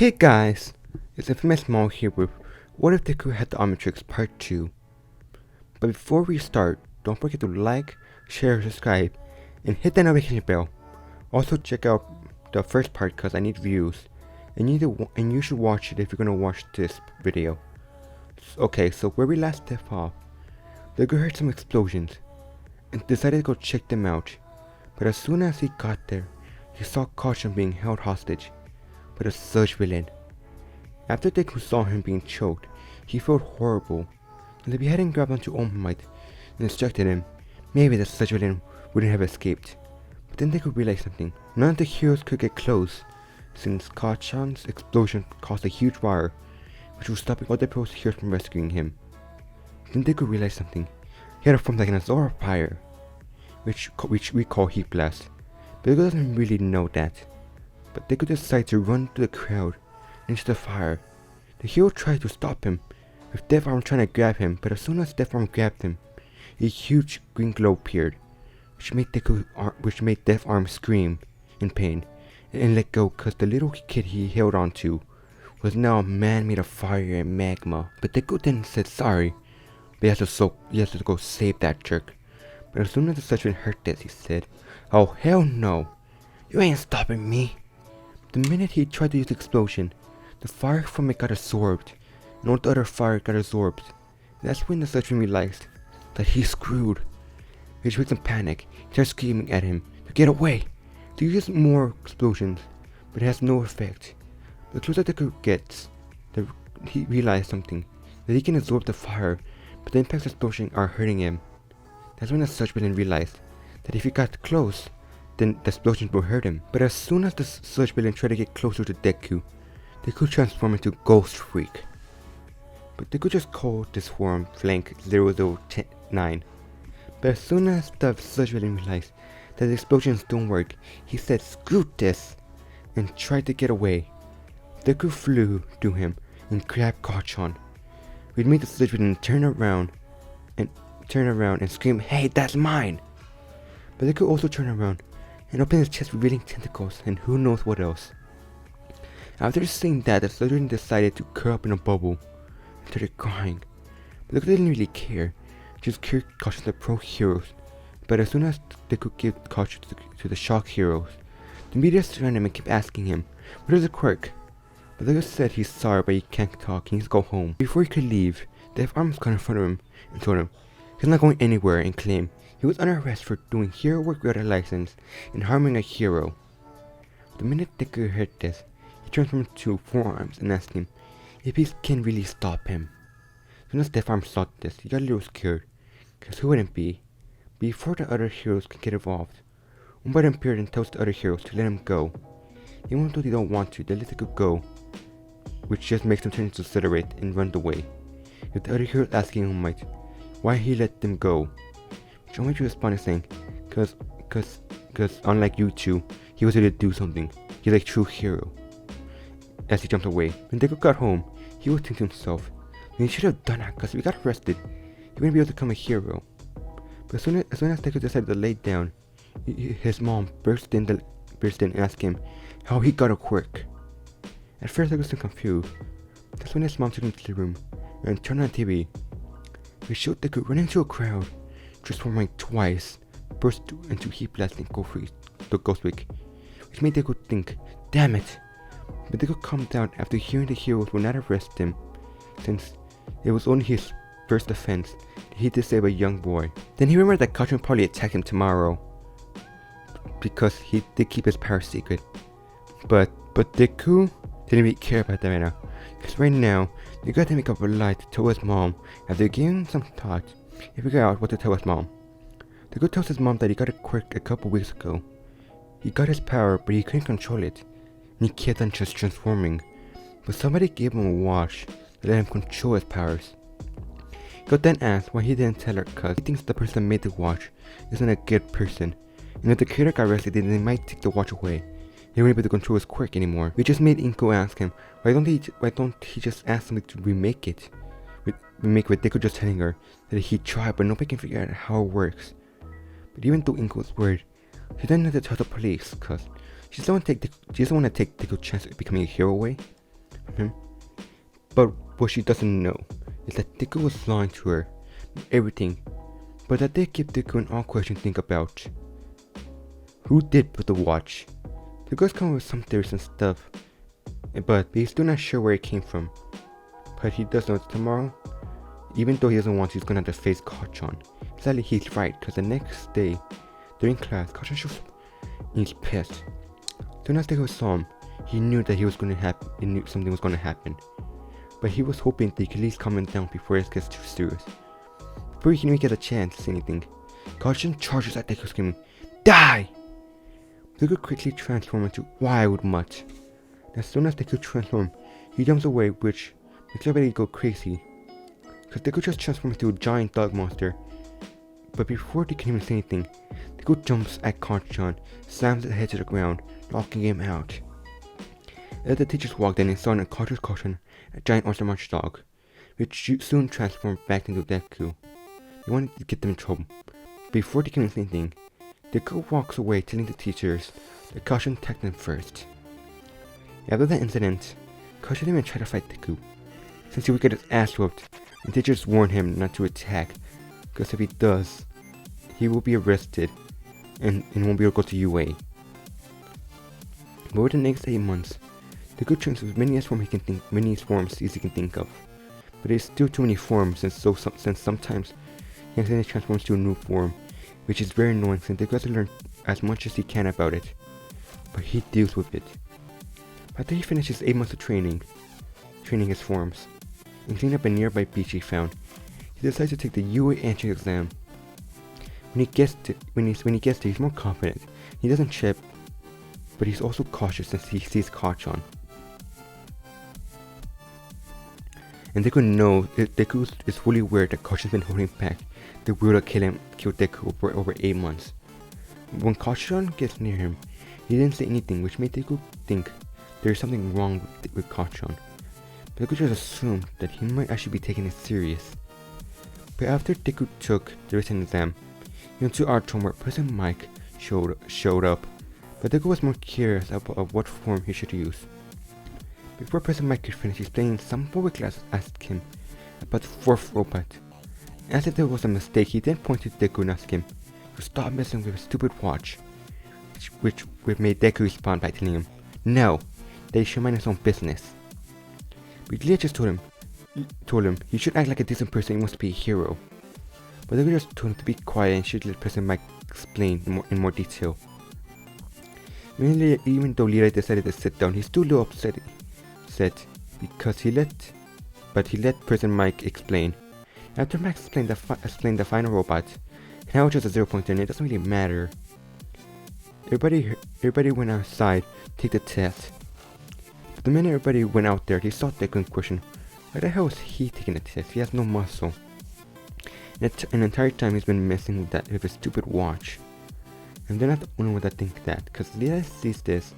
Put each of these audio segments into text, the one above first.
Hey guys, it's Infamous Mall here with What If Deku Had the Omnitrix Part 2. But before we start, don't forget to like, share, subscribe, and hit that notification bell. Also check out the first part because I need views, and you should watch it if you're gonna watch this video. Okay, so where we last left off, Deku heard some explosions and decided to go check them out. But as soon as he got there, he saw Caution being held hostage by the Surge villain. After Deku saw him being choked, he felt horrible, and the beheading grabbed onto All Might and instructed him maybe the Surge villain wouldn't have escaped. But then Deku realized something. None of the heroes could get close, since Kachan's explosion caused a huge fire, which was stopping other heroes from rescuing him. Then Deku realized something. He had a form like an Azora fire, which we call Heat Blast. But Deku doesn't really know that. But Deku decided to run to the crowd into the fire. The hero tried to stop him, with Death Arm trying to grab him, but as soon as Death Arm grabbed him, a huge green glow appeared, which made Death Arm scream in pain and let go because the little kid he held on to was now a man made of fire and magma. But Deku then said sorry, but he has to go save that jerk. But as soon as the Surgeon heard this, he said, "Oh hell no, you ain't stopping me." The minute he tried to use the explosion, the fire from it got absorbed, and all the other fire got absorbed. That's when the Surgeon realized that he's screwed, which makes him panic. He starts screaming at him to get away, to use more explosions, but it has no effect. The closer Deku gets, he realized something, that he can absorb the fire, but the impacts of the explosion are hurting him. That's when the Surge villain realized that if he got close, then the explosions will hurt him. But as soon as the Surge villain tried to get closer to Deku transformed into Ghost Freak. But Deku just called this form Flank 0009. But as soon as the Surge villain realized that the explosions don't work, he said screw this and tried to get away. Deku flew to him and grabbed Kachan, which made the Surge villain turn around and scream, "Hey, that's mine!" But Deku also turned around and opened his chest revealing tentacles and who knows what else. After seeing that, the Surgeon decided to curl up in a bubble and started crying. But Deku didn't really care, just cured Caution to the pro heroes. But as soon as Deku gave Caution to the shock heroes, the media surrounded him and kept asking him, "What is the quirk?" But Deku said he's sorry but he can't talk, he needs to go home. Before he could leave, Death Arms got in front of him and told him he's not going anywhere and claimed he was under arrest for doing hero work without a license and harming a hero. The minute Deku heard this, he transformed into Forearms and asked him if he can really stop him. As soon as Death Arms saw this, he got a little scared, because who wouldn't be? Before the other heroes can get involved, Umbar appeared and tells the other heroes to let him go. Even though they don't want to, they let Deku go, which just makes them turn into Ciderate and run away, with the other heroes asking Umbar why he let them go. Which Umbar responded saying, cause unlike you two, he was here to do something. He's like a true hero. As he jumped away, when Deku got home, he would think to himself, he should have done that because if he got arrested, he wouldn't be able to become a hero. But as soon as Deku decided to lay down, his mom burst in and asked him how he got a quirk. At first Deku was still confused. That's when his mom took him to the room and turned on the TV. We showed Deku running into a crowd, transforming twice, burst into Heat Blast and Ghost Freak, which made Deku think, damn it! But Deku calmed down after hearing the heroes would not arrest him, since it was only his first offense that he did save a young boy. Then he remembered that Kachan would probably attack him tomorrow, because he did keep his power secret. But Deku didn't really care about that right now, because right now, he got to make up a lie to tell his mom after giving him some thought and figure out what to tell his mom. Deku tells his mom that he got a quirk a couple weeks ago. He got his power, but he couldn't control it, and he kept on just transforming. But somebody gave him a watch that let him control his powers. He then asked why he didn't tell her, cause he thinks the person that made the watch isn't a good person, and if the creator got arrested then they might take the watch away. He wouldn't be able to control his quirk anymore. We just made Inko ask him, why don't he just ask somebody to remake it? Remake with Deku just telling her that he tried but nobody can figure out how it works. But even though Inko was worried, she didn't have to tell the police, cause she doesn't want to take Deku's chance of becoming a hero away. him. But what she doesn't know is that Deku was lying to her, everything, but that they give Deku an odd question to think about. Who did put the watch? Deku's come up with some theories and stuff, but he's still not sure where it came from. But he does know it's tomorrow. Even though he doesn't want to, he's gonna have to face Kachan. Sadly, he's right, because the next day, during class, Kachan shows up and he's pissed. Soon as Deku saw him, he knew that he knew something was gonna happen. But he was hoping that he could at least calm him down before it gets too serious. Before he can even get a chance to say anything, Kachan charges at Deku screaming, "Die!" Deku quickly transforms into Wild Mutt. As soon as Deku transforms, he jumps away, which makes everybody go crazy. Because Deku just transforms into a giant dog monster. But before they can even say anything, Deku jumps at Kachan, slams his head to the ground, knocking him out. As the teachers walked in and saw in Kachan's Kachan a giant Orthomarch dog, which soon transformed back into Deku. They wanted to get them in trouble. Before they can say anything, Deku walks away telling the teachers that Kachan attacked them first. After that incident, Kachan didn't even try to fight Deku, since he would get his ass whooped, and teachers warned him not to attack, because if he does, he will be arrested and won't be able to go to UA. But over the next 8 months, Deku trains with many forms he can think of. But there's still too many forms, since sometimes he accidentally transforms to a new form, which is very annoying since Deku has to learn as much as he can about it. But he deals with it. After he finishes 8 months of training his forms, and cleaning up a nearby beach he found, he decides to take the UA entrance exam. When he gets there, he's more confident. He doesn't chip, but he's also cautious since he sees Kachan. And Deku is fully aware that Kachan's been holding back the will to kill Deku for over 8 months. When Kachan gets near him, he didn't say anything, which made Deku think there is something wrong with Kachan. But Deku just assumed that he might actually be taking it serious. But after Deku took the written exam, he went to art room where President Mike showed up. But Deku was more curious of what form he should use. Before President Mike could finish explaining, some boy class asked him about the 4th robot. As if there was a mistake, he then pointed to Deku and asked him to stop messing with his stupid watch, which made Deku respond by telling him, no, that he should mind his own business. But Leah just told him he should act like a decent person and wants to be a hero. But Deku just told him to be quiet and should let President Mike explain in more detail. Even though Leah decided to sit down, he's still a little upset because he let President Mike explain. After Max explained the final robot, and how it was a 0 pointer and it doesn't really matter. Everybody went outside to take the test. But the minute everybody went out there, they saw Deku and questioned, why the hell is he taking the test? He has no muscle. And the entire time he's been messing with his stupid watch. And they're not the only one that think that, because Leah sees this.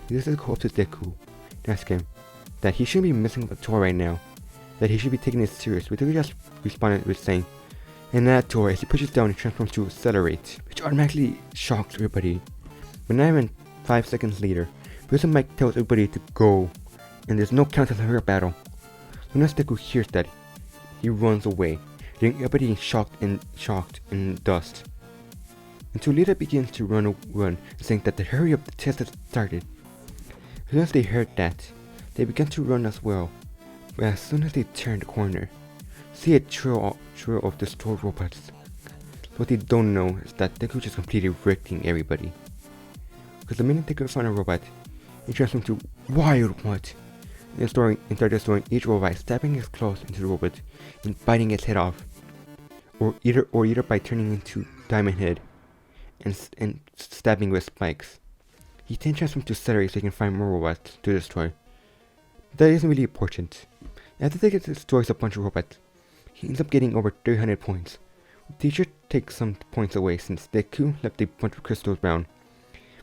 He just go up to Deku and ask him that he shouldn't be messing with a toy right now, that he should be taking it serious. But Deku just responded with saying, and that toy, as he pushes down, it transforms to Accelerate, which automatically shocks everybody. But not even 5 seconds later, President Mike tells everybody to go, and there's no counter to her battle. Soon as Deku hears that, he runs away, leaving everybody shocked in dust. Until Lita begins to run, saying that the hurry up, the test has started. As soon as they heard that, they began to run as well. But as soon as they turned the corner, see a trail of destroyed robots. What they don't know is that Deku just completely wrecking everybody. Because the minute Deku found a robot, he transformed to Wild Mutt and started destroying each robot, stabbing his claws into the robot and biting its head off, or either by turning into Diamond Head and stabbing with spikes. He then transformed to Celery so he can find more robots to destroy. That isn't really important. After Deku destroys a bunch of robots, he ends up getting over 300 points. The teacher takes some points away since Deku left a bunch of crystals around,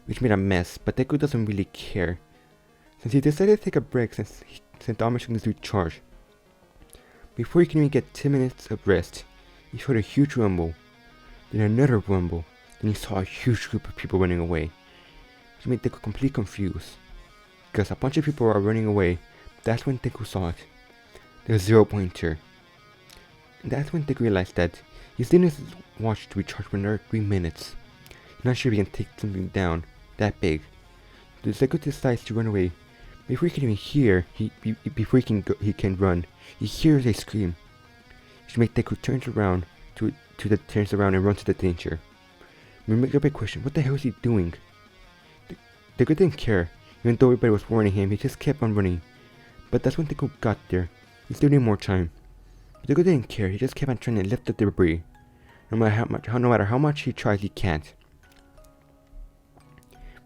which made a mess, but Deku doesn't really care, since he decided to take a break since the Omnitrix needs to recharge. Before he can even get 10 minutes of rest, he heard a huge rumble, then another rumble, then he saw a huge group of people running away, which made Deku completely confused, because a bunch of people are running away, but that's when Deku saw it. The 0 pointer. And that's when Deku realized that he's letting his watch to recharge for another 3 minutes. He's not sure if he can take something down that big. So Deku decides to run away. Before he can even hear, before he can run, he hears a scream. Which makes Deku turns around and runs to the danger. We make a big question, what the hell is he doing? Deku didn't care, even though everybody was warning him, he just kept on running. But that's when Deku got there. He still needed more time. But Deku didn't care, he just kept on trying to lift the debris. No matter how much he tries, he can't.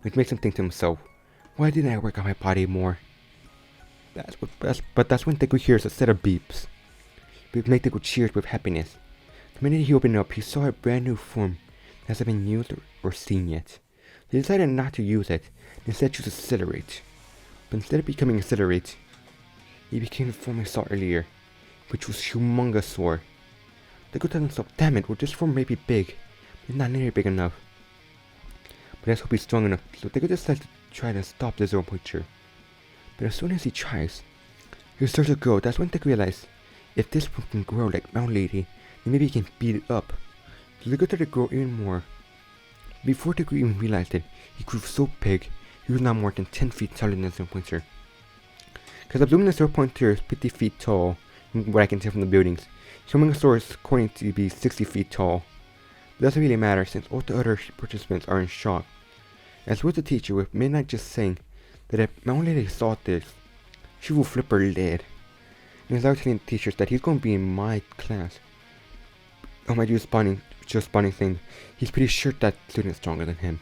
Which makes him think to himself, why didn't I work on my body more? But that's when Deku hears a set of beeps. Beeps make Deku cheers with happiness. The minute he opened up, he saw a brand new form that hasn't been used or seen yet. He decided not to use it, and instead choose Accelerate. But instead of becoming Accelerate, he became the form I saw earlier, which was Humongousaur. Deku told himself, damn it, well this form may be big, but not nearly big enough. But let's hope he's strong enough, so Deku decides to try to stop the 0 pointer. But as soon as he tries, he starts to grow. That's when Deku realized, if this form can grow like Mount Lady, then maybe he can beat it up. So Deku started to grow even more. Before Deku even realized it, he grew so big, he was now more than 10 feet taller than the 0 pointer. Because assuming the 0 pointer is 50 feet tall, from what I can tell from the buildings, Humongousaur is according to be 60 feet tall. But it doesn't really matter since all the other participants are in shock. As with the teacher, with Midnight just saying that if Mount Lady saw this, she will flip her lid. And he's now telling the teachers that he's going to be in my class. Oh my just spawning thing, he's pretty sure that student is stronger than him.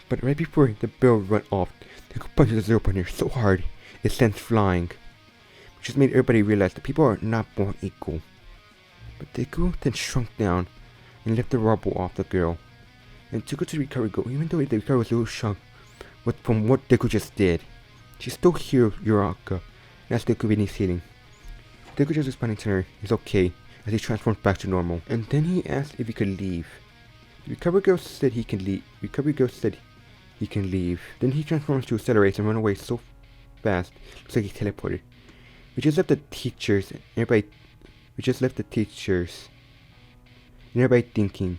But right before the bell went off, Deku punches the 0 pointer so hard, it sends flying. Which just made everybody realize that people are not born equal. But Deku then shrunk down and lifted the rubble off the girl. And took her to the recovery goal, even though the recovery was a little shocked from what Deku just did. She still hears Uraka, and that's Deku beneath healing. Deku just responding to her, he's okay, as he transforms back to normal. And then he asked if he could leave. The recovery girl said he can leave. Then he transforms to Accelerate and run away so fast, looks like he teleported. We just left the teachers and everybody thinking,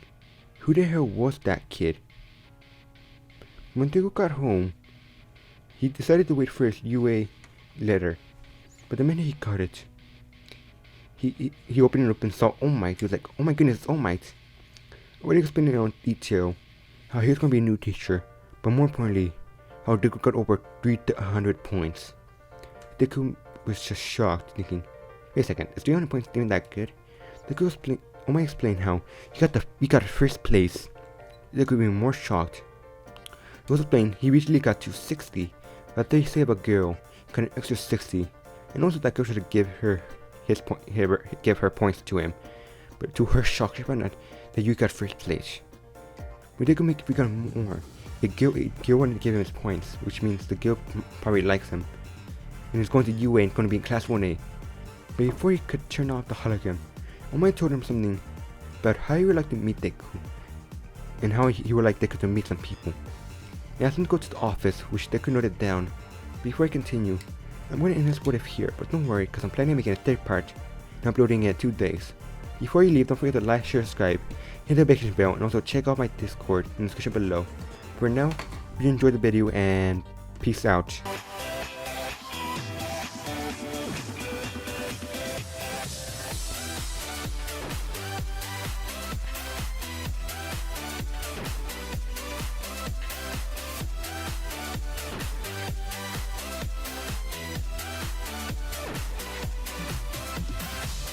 who the hell was that kid? When Deku got home, he decided to wait for his UA letter. But the minute he got it, he opened it up and saw All Might. He was like, oh my goodness, it's All Might. Already explaining in detail how he was going to be a new teacher, but more importantly, how Deku got over 300 points. Deku was just shocked, thinking, wait a second, is 300 points even that good? All Might explained how he got first place. Deku was even more shocked. He also explained he recently got to 60, but they say about girl, he got an extra 60, and also that girl should give her points to him. But to her shock, she found out that you got first place. But Deku we got more. The girl wanted to give him his points, which means the girl probably likes him. And he's going to UA and going to be in class 1A. But before he could turn off the hologram, All Might told him something about how he would like to meet Deku. And how he would like Deku to meet some people. He asked him to go to the office, which Deku noted down. Before I continue, I'm going to end this what if here, but don't worry, because I'm planning on making a third part and uploading it in 2 days. Before you leave, don't forget to like, share, subscribe, hit the notification bell, and also check out my Discord in the description below. For now, if you enjoyed the video, and peace out.